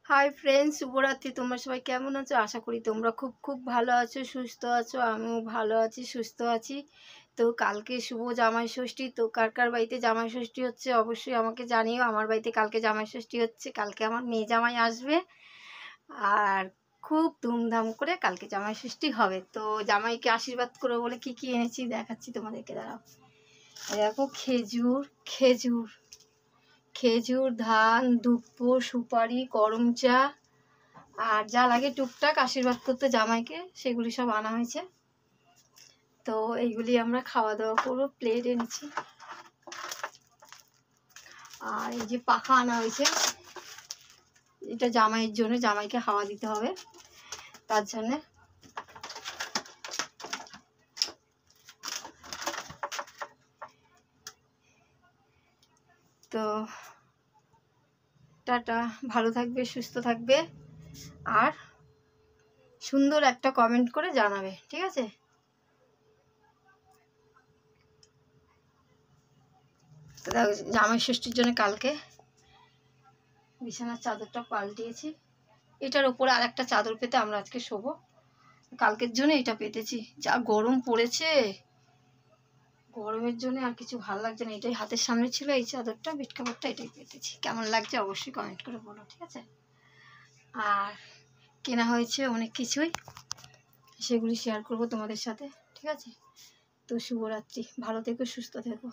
Hi friends, শুভরাত্রি। তোমরা সবাই কেমন আছো? আশা করি তোমরা খুব খুব ভালো আছো, সুস্থ আছো। আমিও ভালো আছি, সুস্থ আছি। তো কালকে শুভ জামাই ষষ্ঠী। তো কার কার বাড়িতে জামাই ষষ্ঠী হচ্ছে অবশ্যই আমাকে জানিও। আমার বাড়িতে কালকে জামাই ষষ্ঠী হচ্ছে। কালকে আমার মেয়ে জামাই আসবে আর খুব ধুমধাম করে কালকে জামাই ষষ্ঠী হবে। তো জামাইকে আশীর্বাদ করো বলে কি কি এনেছি দেখাচ্ছি তোমাদেরকে, দাঁড়াও। দেখো, খেজুর খেজুর খেজুর, ধান, দুব্বো, সুপারি, গরম চা আর যা লাগে টুকটাক আশীর্বাদ করতে জামাইকে, সেগুলি সব আনা হয়েছে। তো এইগুলি আমরা খাওয়া দাওয়া করবো। প্লেট এনেছি আর এই যে পাখা আনা হয়েছে, এটা জামাইয়ের জন্য, জামাইকে হাওয়া দিতে হবে তার জন্যে। তো টাটা, ভালো থাকবে, সুস্থ থাকবে আর সুন্দর একটা কমেন্ট করে জানাবে, ঠিক আছে? তো দেখো, জামাই ষষ্ঠীর জন্য কালকে বিছানার চাদরটা পাল্টিয়েছি। এটার ওপরে আর একটা চাদর পেতে আমরা আজকে শোবো। কালকের জন্য এটা পেতেছি। যা গরম পড়েছে, গরমের জন্য আর কিছু ভালো লাগছে না। এটাই হাতের সামনে ছিল, এই চাদরটা, বেড কাভারটা, এটাই পেতেছি। কেমন লাগছে অবশ্যই কমেন্ট করে বলো, ঠিক আছে? আর কেনা হয়েছে অনেক কিছুই, সেগুলি শেয়ার করবো তোমাদের সাথে, ঠিক আছে? তো শুভরাত্রি, ভালো থেকো, সুস্থ থেকো।